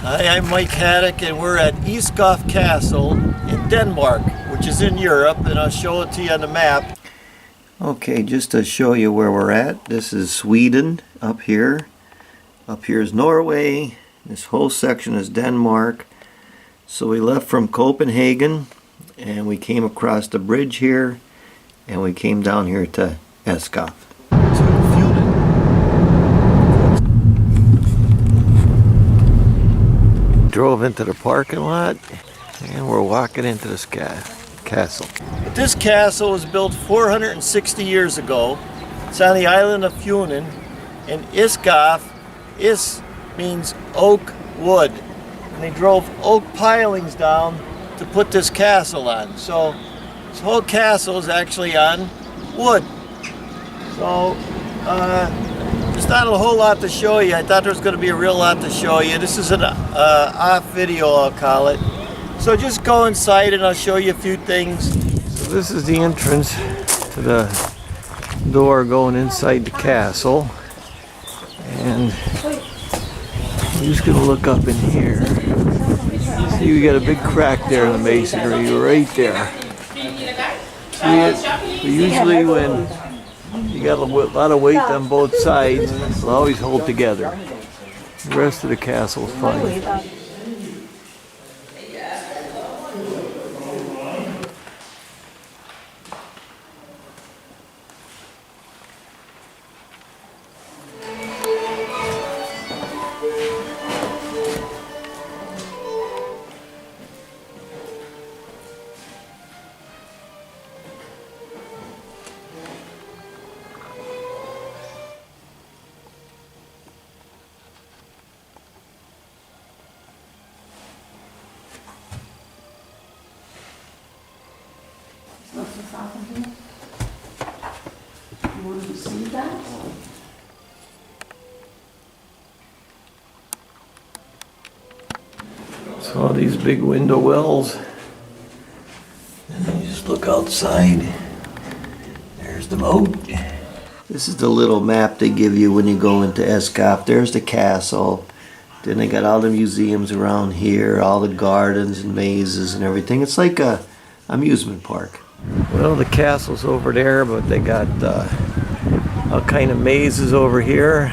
Hi, I'm Mike Haduck, and we're at Egeskov Castle in Denmark, which is in Europe, and I'll show it to you on the map. Okay, just to show you where we're at, this is Sweden up here. Up here is Norway. This whole section is Denmark. So we left from Copenhagen, and we came across the bridge here, and we came down here to Egeskov. Drove into the parking lot, and we're walking into this castle. But this castle was built 460 years ago. It's on the island of Funen, and Egeskov, means oak wood. And they drove oak pilings down to put this castle on. So this whole castle is actually on wood. So there's not a whole lot to show you. I thought there was going to be a real lot to show you. This is an off video, I'll call it. So just go inside and I'll show you a few things. So this is the entrance to the door going inside the castle. And I'm just going to look up in here. See, we got a big crack there in the masonry right there. See it? But usually when you got a lot of weight on both sides, it'll always hold together. The rest of the castle is fine. You want to see that? So all these big window wells, and then you just look outside. There's the moat. This is the little map they give you when you go into Egeskov. There's the castle. Then they got all the museums around here, all the gardens and mazes and everything. It's like a amusement park. Well, the castle's over there, but they got all kind of mazes over here,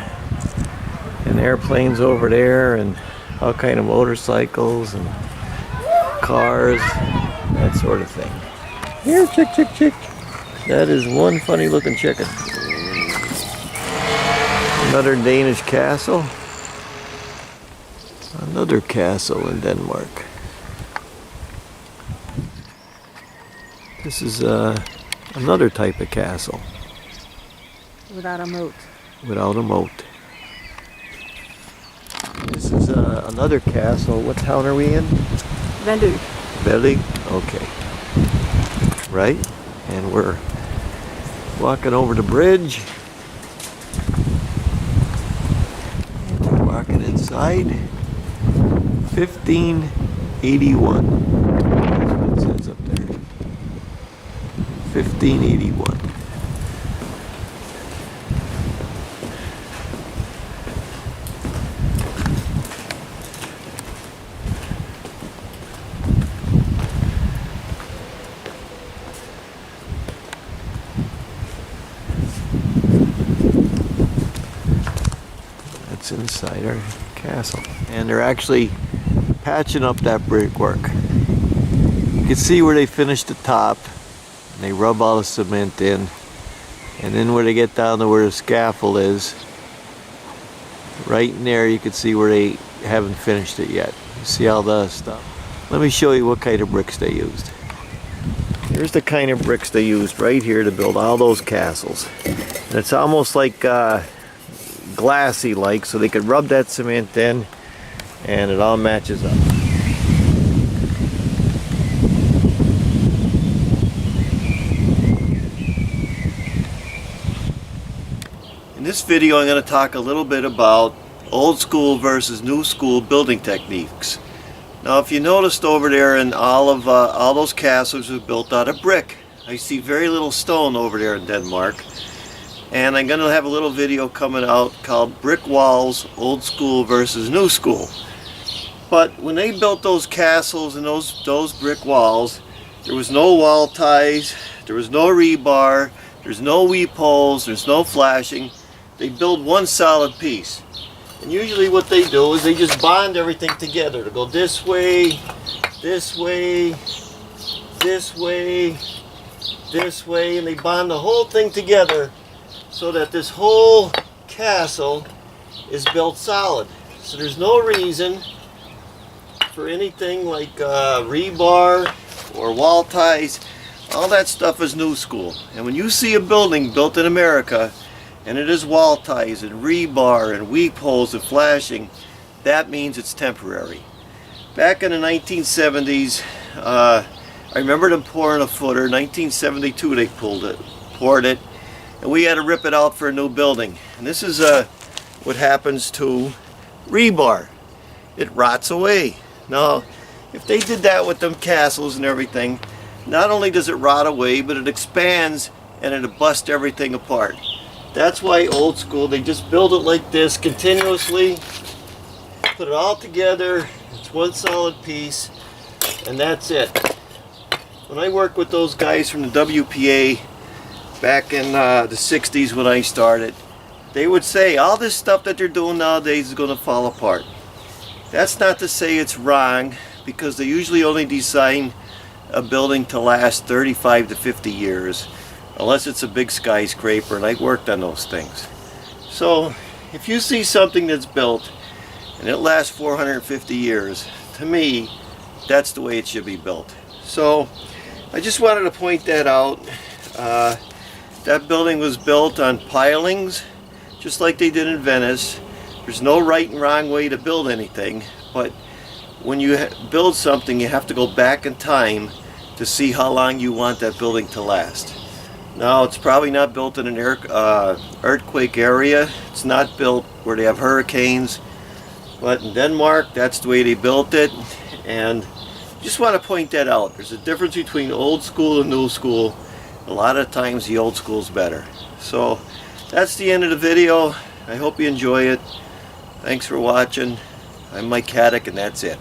and airplanes over there, and all kind of motorcycles and cars, that sort of thing. Here, chick, chick, chick. That is one funny looking chicken. Another Danish castle. Another castle in Denmark. This is another type of castle. Without a moat. Without a moat. This is another castle. What town are we in? Haduck. Haduck? Okay. Right? And we're walking over the bridge. And we're walking inside. 1581. That's what it says up there. 1581. That's inside our castle. And they're actually patching up that brickwork. You can see where they finished the top. And they rub all the cement in, and then when they get down to where the scaffold is, right in there you can see where they haven't finished it yet. You see all the stuff. Let me show you what kind of bricks they used. Here's the kind of bricks they used right here to build all those castles. And it's almost like glassy like, so they could rub that cement in and it all matches up. In this video I'm going to talk a little bit about old school versus new school building techniques. Now if you noticed over there in all those castles were built out of brick. I see very little stone over there in Denmark. And I'm going to have a little video coming out called Brick Walls, Old School versus New School. But when they built those castles and those brick walls, there was no wall ties, there was no rebar, there's no weep holes, there's no flashing. They build one solid piece. And usually what they do is they just bond everything together to go this way, this way, this way, this way, and they bond the whole thing together so that this whole castle is built solid. So there's no reason for anything like rebar or wall ties. All that stuff is new school. And when you see a building built in America and it is wall ties and rebar and weep holes and flashing, that means it's temporary. Back in the 1970s, I remember them pouring a footer. 1972 they poured it, and we had to rip it out for a new building. And this is what happens to rebar. It rots away. Now, if they did that with them castles and everything, not only does it rot away, but it expands and it'll bust everything apart. That's why old school, they just build it like this continuously, put it all together, it's one solid piece, and that's it. When I worked with those guys from the WPA back in the 60s when I started, they would say all this stuff that they're doing nowadays is going to fall apart. That's not to say it's wrong, because they usually only design a building to last 35 to 50 years, unless it's a big skyscraper, and I worked on those things. So if you see something that's built and it lasts 450 years, to me, that's the way it should be built. So I just wanted to point that out. That building was built on pilings, just like they did in Venice. There's no right and wrong way to build anything, but when you build something, you have to go back in time to see how long you want that building to last. Now, it's probably not built in an earthquake area. It's not built where they have hurricanes, but in Denmark, that's the way they built it. And just want to point that out. There's a difference between old school and new school. A lot of times the old school is better. So that's the end of the video. I hope you enjoy it. Thanks for watching. I'm Mike Haduck, and that's it.